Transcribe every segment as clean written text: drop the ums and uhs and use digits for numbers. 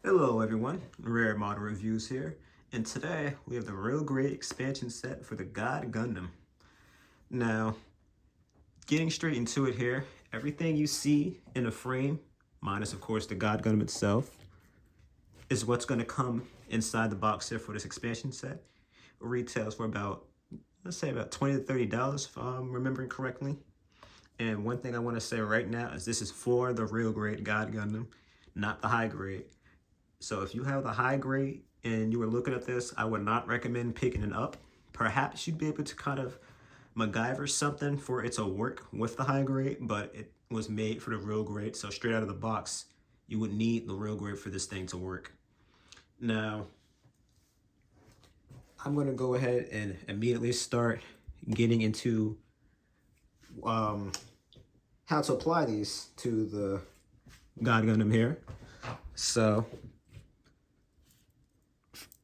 Hello everyone, Rare Model Reviews here, and today we have the real great expansion set for the God Gundam. Now, getting straight into it here, everything you see in the frame, minus of course the God Gundam itself, is what's going to come inside the box here for this expansion set. It retails for about, let's say about $20 to $30 if I'm remembering correctly. And one thing I want to say right now is this is for the real grade God Gundam, not the high grade. So if you have the high grade and you were looking at this, I would not recommend picking it up. Perhaps you'd be able to kind of MacGyver something for it to work with the high grade, but it was made for the real grade. So straight out of the box, you would need the real grade for this thing to work. Now, I'm going to go ahead and immediately start getting into how to apply these to the God Gundam here. So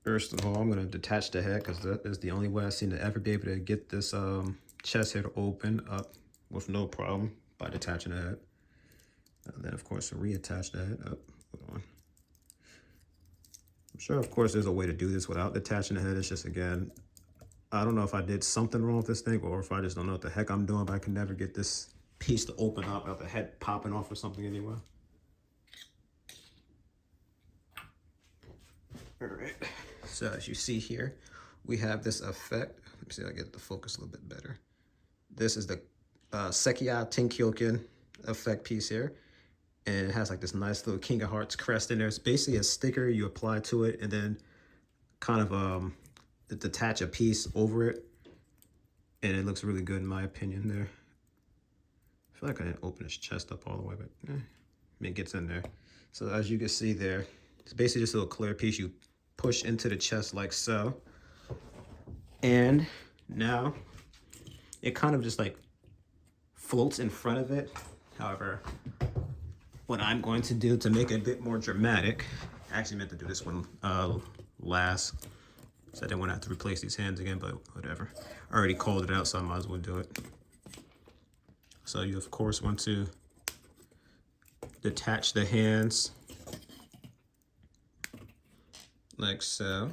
first of all, I'm going to detach the head because that is the only way I've seen to ever be able to get this chest head open up with no problem by detaching the head. And then, of course, reattach the head up. Hold on. I'm sure, of course, there's a way to do this without detaching the head. It's just, again, I don't know if I did something wrong with this thing or if I just don't know what the heck I'm doing, but I can never get this piece to open up without the head popping off or something anyway. All right. So as you see here, we have this effect. Let me see if I get the focus a little bit better. This is the Sekiya Tenkyoken effect piece here. And it has like this nice little King of Hearts crest in there. It's basically a sticker you apply to it and then kind of detach a piece over it. And it looks really good in my opinion there. I feel like I didn't open his chest up all the way, but it gets in there. So as you can see there, it's basically just a little clear piece you push into the chest like so. And now it kind of just like floats in front of it. However, what I'm going to do to make it a bit more dramatic, I actually meant to do this one last, so I didn't want to have to replace these hands again, but whatever. I already called it out, so I might as well do it. So you of course want to detach the hands like so,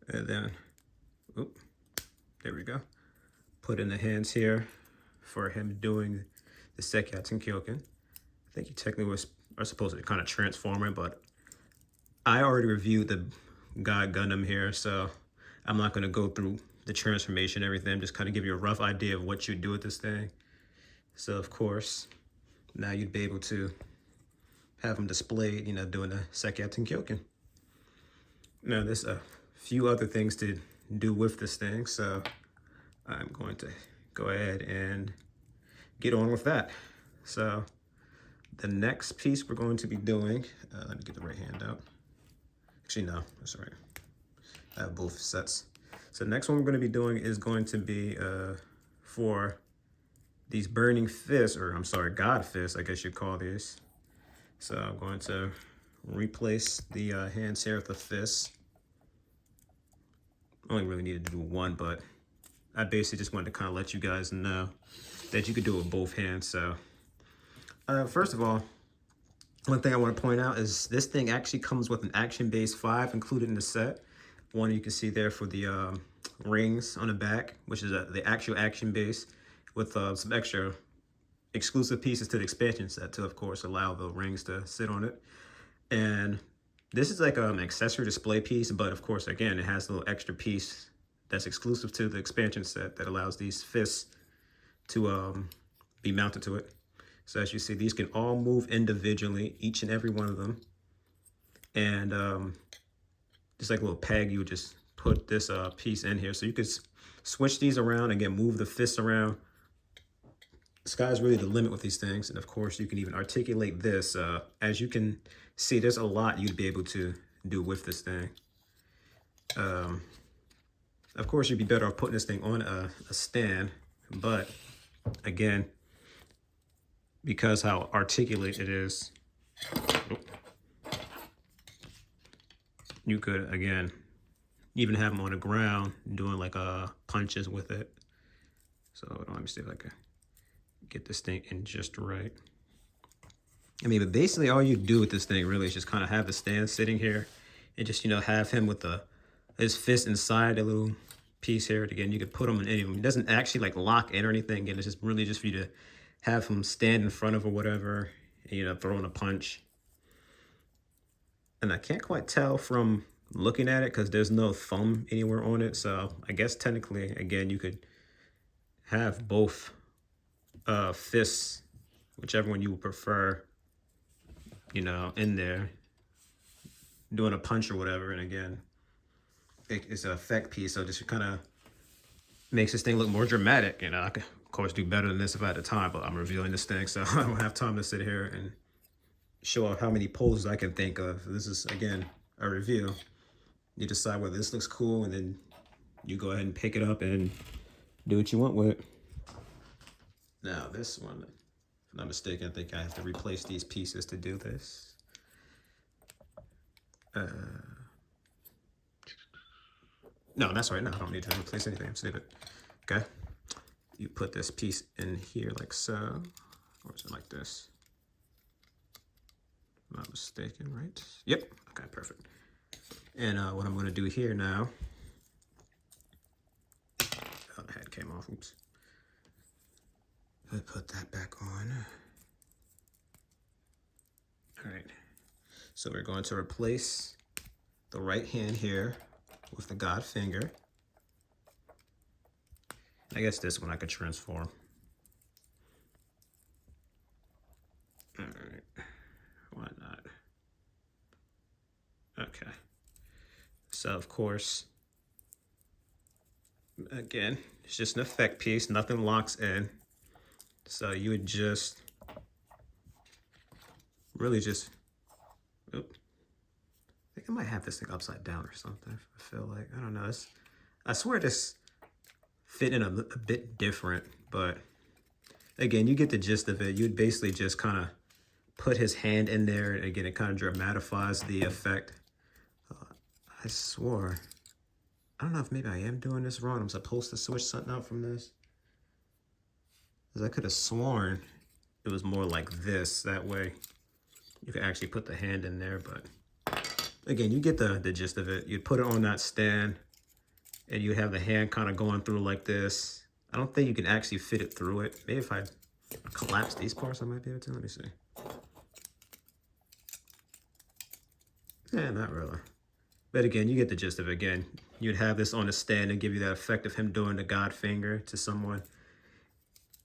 and then, there we go. Put in the hands here for him doing the Sekiya Tenkyoken. I think you technically are supposed to kind of transform it, but I already reviewed the God Gundam here, so I'm not going to go through the transformation and everything. I'm just kind of give you a rough idea of what you do with this thing. So of course, now you'd be able to have him displayed, doing the Sekiya Tenkyoken. Now there's a few other things to do with this thing, so I'm going to go ahead and get on with that. So the next piece we're going to be doing, let me get the right hand out. Actually, no, that's all right. I have both sets. So the next one we're going to be doing is going to be for these burning fists, or I'm sorry, God fists, I guess you'd call these. So I'm going to replace the hands here with the fists. Only really needed to do one, but I basically just wanted to kind of let you guys know that you could do it with both hands. So first of all, one thing I want to point out is this thing actually comes with an action base 5 included in the set. One you can see there for the rings on the back, which is the actual action base with some extra exclusive pieces to the expansion set to, of course, allow the rings to sit on it. And this is like an accessory display piece, but of course, again, it has a little extra piece that's exclusive to the expansion set that allows these fists to be mounted to it. So as you see, these can all move individually, each and every one of them. And just like a little peg, you would just put this piece in here. So you could switch these around, again, move the fists around. The sky's really the limit with these things. And of course, you can even articulate this. As you can see, there's a lot you'd be able to do with this thing. Of course, you'd be better off putting this thing on a stand. But again, because how articulate it is, you could, again, even have them on the ground doing like punches with it. So let me see if I can get this thing in just right. I mean, but basically all you do with this thing really is just kind of have the stand sitting here and just, you know, have him with his fist inside a little piece here. Again, you could put him in any of them. It doesn't actually like lock in or anything. Again, it's just really just for you to have him stand in front of or whatever, and, you know, throwing a punch. And I can't quite tell from looking at it because there's no thumb anywhere on it. So I guess technically, again, you could have both fists, whichever one you would prefer, you know, in there doing a punch or whatever. And again, it's an effect piece, so just kind of makes this thing look more dramatic. You know, I could of course do better than this if I had the time, but I'm reviewing this thing, so I don't have time to sit here and show off how many poses I can think of. This is, again, a review. You decide whether this looks cool, and then you go ahead and pick it up and do what you want with it. Now this one, if I'm not mistaken, I think I have to replace these pieces to do this. No, that's right. No, I don't need to replace anything. I'm saving it. Okay. You put this piece in here like so. Or is it like this? If I'm not mistaken, right? Yep. Okay, perfect. And what I'm going to do here now. Oh, the head came off. Oops. Let's put that back on. All right. So we're going to replace the right hand here with the God finger. I guess this one I could transform. All right, why not? Okay, so of course, again, it's just an effect piece, nothing locks in. So you would just, really just, oop. I think I might have this thing upside down or something. I feel like, I don't know. I swear this fit in a bit different, but again, you get the gist of it. You'd basically just kind of put his hand in there, and again, it kind of dramatifies the effect. I swore, I don't know if maybe I am doing this wrong. I'm supposed to switch something out from this, because I could have sworn it was more like this. That way, you could actually put the hand in there, but again, you get the gist of it. You'd put it on that stand, and you have the hand kind of going through like this. I don't think you can actually fit it through it. Maybe if I collapse these parts, I might be able to. Let me see. Yeah, not really. But again, you get the gist of it. Again, you'd have this on the stand and give you that effect of him doing the God finger to someone.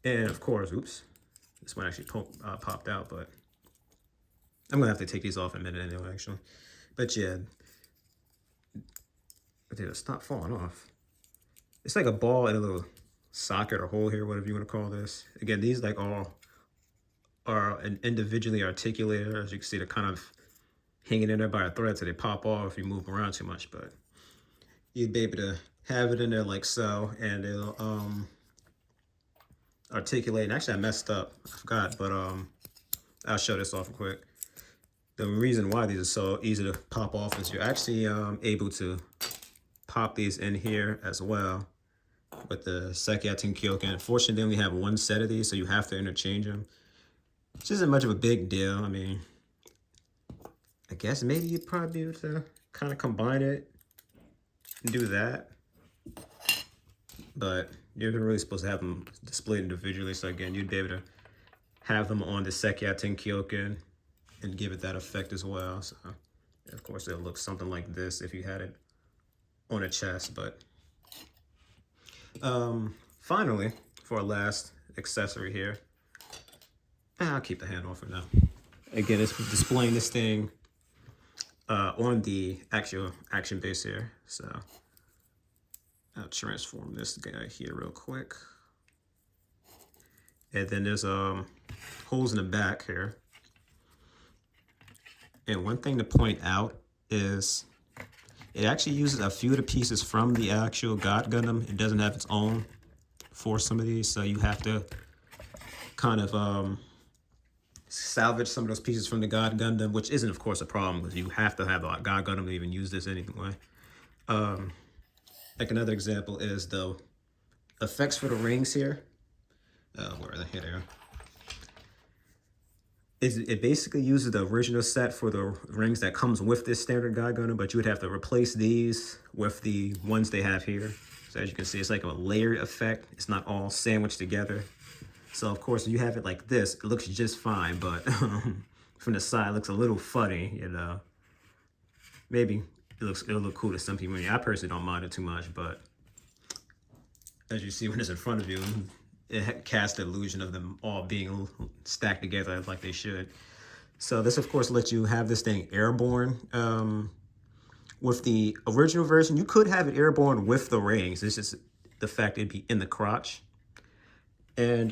And of course, oops, this one actually popped out, but I'm gonna have to take these off in a minute anyway, actually. But yeah, dude, stop falling off. It's like a ball in a little socket or hole here, whatever you want to call this. Again, these like all are individually articulated. As you can see, they're kind of hanging in there by a thread, so they pop off if you move around too much. But you'd be able to have it in there like so, and it'll articulate. And actually, I messed up. I forgot, but I'll show this off real quick. The reason why these are so easy to pop off is you're actually able to pop these in here as well with the Sekyaten Kyoken. Unfortunately, they only have one set of these, so you have to interchange them. Which isn't much of a big deal. I mean, I guess maybe you'd probably be able to kind of combine it and do that. But you're really supposed to have them displayed individually. So again, you'd be able to have them on the Sekyaten Kyoken and give it that effect as well. So of course, it'll look something like this if you had it on a chest. But finally, for our last accessory here, I'll keep the hand off for now. Again, it's displaying this thing on the actual action base here. So I'll transform this guy here real quick. And then there's holes in the back here. And one thing to point out is it actually uses a few of the pieces from the actual God Gundam. It doesn't have its own for some of these, so you have to kind of salvage some of those pieces from the God Gundam, which isn't, of course, a problem because you have to have a God Gundam to even use this anyway. Like another example is the effects for the rings here. Where are they? Here they are. it basically uses the original set for the rings that comes with this standard God Gundam, but you would have to replace these with the ones they have here. So as you can see, it's like a layered effect. It's not all sandwiched together. So of course, if you have it like this, it looks just fine, but from the side, it looks a little funny, you know. Maybe it'll look cool to some people. I personally don't mind it too much, but as you see when it's in front of you, it casts the illusion of them all being stacked together like they should. So this, of course, lets you have this thing airborne. With the original version, you could have it airborne with the rings. It's just the fact it'd be in the crotch. And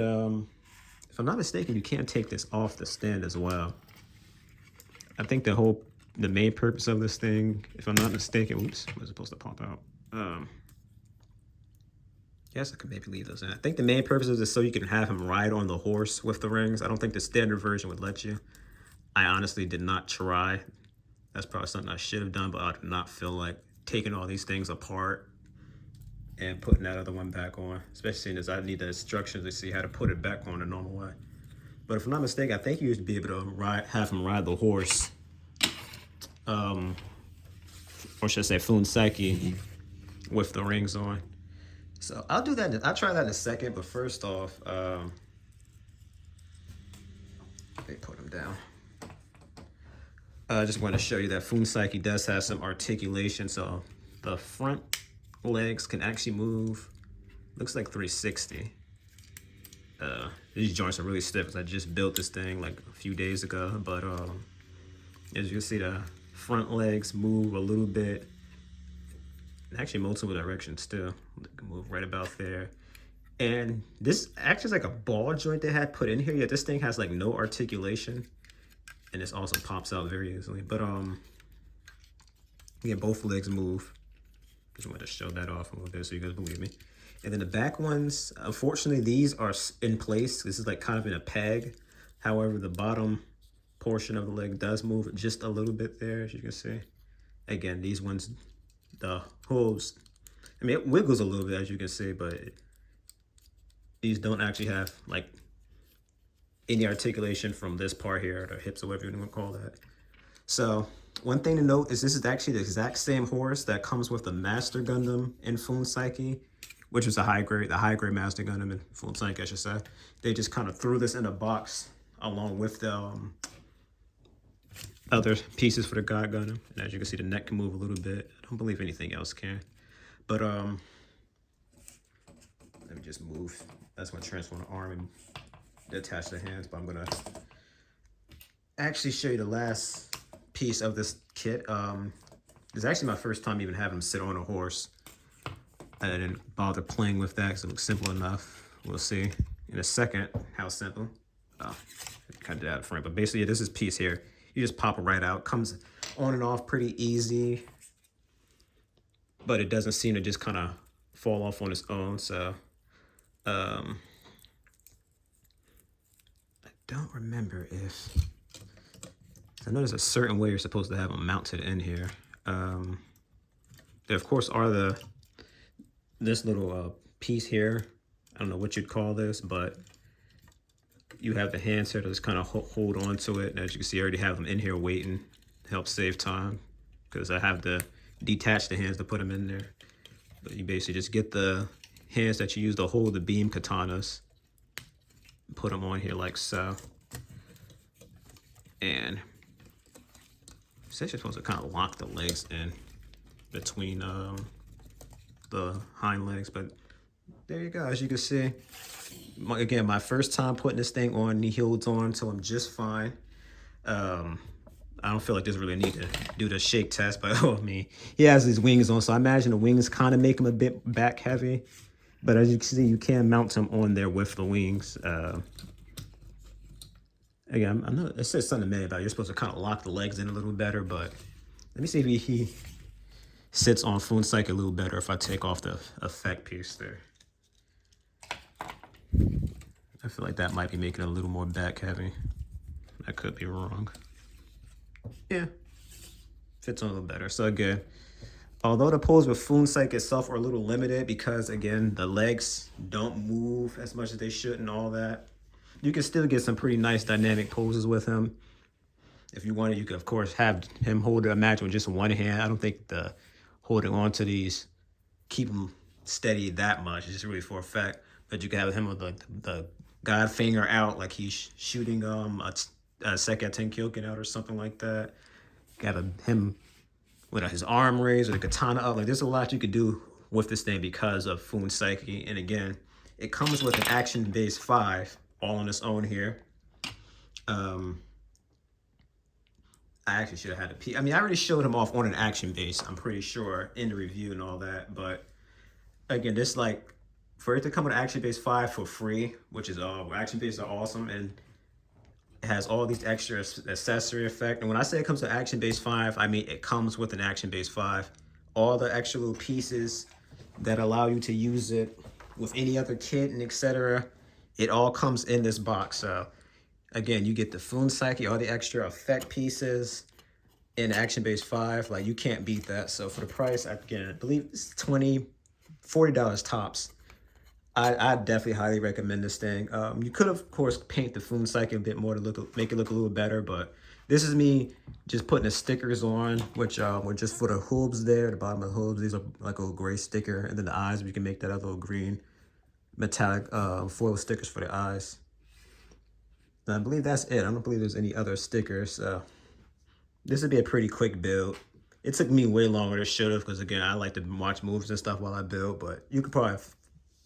if I'm not mistaken, you can't take this off the stand as well. I think the main purpose of this thing, if I'm not mistaken, oops, was supposed to pop out. Yes, I could maybe leave those in. I think the main purpose is so you can have him ride on the horse with the rings. I don't think the standard version would let you. I honestly did not try. That's probably something I should have done, but I did not feel like taking all these things apart and putting that other one back on, especially seeing as I need the instructions to see how to put it back on the normal way. But if I'm not mistaken, I think you used to be able to have him ride the horse. Or should I say Funsaki with the rings on. So I'll do that. I'll try that in a second. But first off, they put them down. I just want to show you that Funsaki does have some articulation. So the front legs can actually move. Looks like 360. These joints are really stiff because I just built this thing like a few days ago. But as you can see, the front legs move a little bit. Actually multiple directions too. They can move right about there. And this actually is like a ball joint they had put in here. Yet this thing has like no articulation. And this also pops out very easily. But yeah, both legs move. Just wanted to show that off a little bit so you guys believe me. And then the back ones, unfortunately, these are in place. This is like kind of in a peg. However, the bottom portion of the leg does move just a little bit there, as you can see. Again, these ones, the hooves, I mean, it wiggles a little bit, as you can see, but these don't actually have like any articulation from this part here, the hips or whatever you want to call that. So one thing to note is this is actually the exact same horse that comes with the Master Gundam in Funsaki, which was the high grade Master Gundam in Funsaki, I should say. They just kind of threw this in a box along with the other pieces for the God Gundam. And as you can see, the neck can move a little bit. I don't believe anything else can. But let me just move. That's going to transform the arm and attach the hands. But I'm going to actually show you the last piece of this kit. This is actually my first time even having him sit on a horse. I didn't bother playing with that because it looks simple enough. We'll see in a second how simple. Oh, kind of did out of frame. But basically, this is piece here. You just pop it right out. Comes on and off pretty easy. But it doesn't seem to just kind of fall off on its own. So I don't remember if... I know there's a certain way you're supposed to have them mounted in here. There, of course, are this little piece here. I don't know what you'd call this, but you have the hands here to just kind of hold on to it. And as you can see, I already have them in here waiting to help save time because I have to detach the hands to put them in there. But you basically just get the hands that you use to hold the beam katanas, put them on here like so. And you're supposed to kind of lock the legs in between the hind legs, but there you go. As you can see, again, my first time putting this thing on, he holds on to him just fine. I don't feel like there's really a need to do the shake test, but I mean, he has his wings on, so I imagine the wings kind of make him a bit back heavy. But as you can see, you can mount him on there with the wings. Again, I know it says something about you're supposed to kind of lock the legs in a little better, but let me see if he sits on Funsaki a little better if I take off the effect piece there. I feel like that might be making it a little more back heavy. I could be wrong. Yeah, fits on a little better. So again, although the pose with Funsaki itself are a little limited because again, the legs don't move as much as they should and all that. you can still get some pretty nice dynamic poses with him. If you wanted, you could, of course, have him hold a match with just one hand. I don't think the holding on to these keep him steady that much. It's just really for effect. But you can have him with the God finger out, like he's shooting a second Tenkyoken out or something like that. You have him with his arm raised or the katana up. Like, there's a lot you could do with this thing because of Fun Psyche. And again, it comes with an action base 5 all on its own here. I actually should have had a P. I mean, I already showed him off on an action base, I'm pretty sure, in the review and all that. But again, this, like, for it to come with action base 5 for free, which is action bases are awesome, and it has all these extra accessory effect. And when I say it comes with action base 5, I mean it comes with an action base 5. All the extra little pieces that allow you to use it with any other kit and etc. It all comes in this box. So again, you get the Fun Psyche, all the extra effect pieces in Action Base 5. Like, you can't beat that. So for the price, again, I believe it's $20, $40 tops. I definitely highly recommend this thing. You could, of course, paint the Fun Psyche a bit more to make it look a little better, but this is me just putting the stickers on, which were just for the hooves there, the bottom of the hooves. These are like a little gray sticker, and then the eyes, we can make that other little green metallic foil stickers for the eyes. And I believe that's it. I don't believe there's any other stickers. So this would be a pretty quick build. It took me way longer than it should have, because again, I like to watch moves and stuff while I build, but you could probably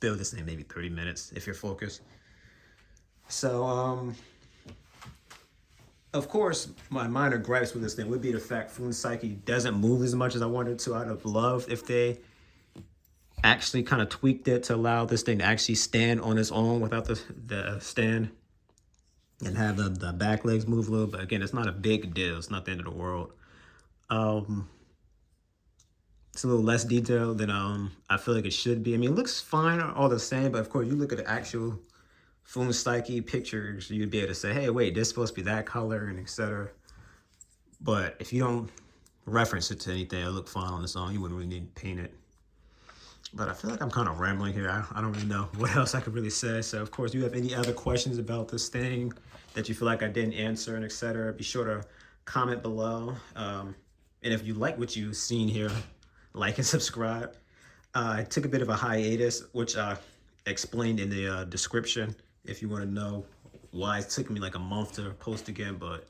build this in maybe 30 minutes if you're focused. So, of course, my minor gripes with this thing would be the fact Fun Psyche doesn't move as much as I wanted to. I'd have loved if they actually kind of tweaked it to allow this thing to actually stand on its own without the stand, and have the back legs move a little. But again, it's not a big deal. It's not the end of the world. It's a little less detailed than I feel like it should be. I mean, it looks fine, all the same, but of course, you look at the actual Fun Psyche pictures, you'd be able to say, hey, wait, this is supposed to be that color, and etc. But if you don't reference it to anything, it'll look fine on its own. You wouldn't really need to paint it. But I feel like I'm kind of rambling here. I don't really know what else I could really say. So, of course, if you have any other questions about this thing that you feel like I didn't answer, and etc., be sure to comment below. And if you like what you've seen here, like and subscribe. I took a bit of a hiatus, which I explained in the description if you want to know why it took me like a month to post again. But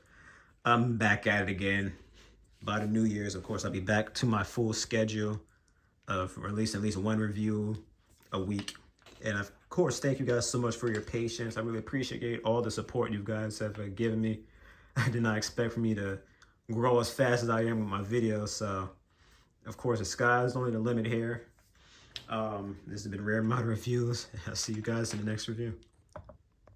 I'm back at it again. By the New Year's, of course, I'll be back to my full schedule of releasing at least one review a week. And of course, thank you guys so much for your patience. I really appreciate all the support you guys have given me. I did not expect for me to grow as fast as I am with my videos. So, of course, the sky's only the limit here. This has been Rare Mod Reviews. I'll see you guys in the next review.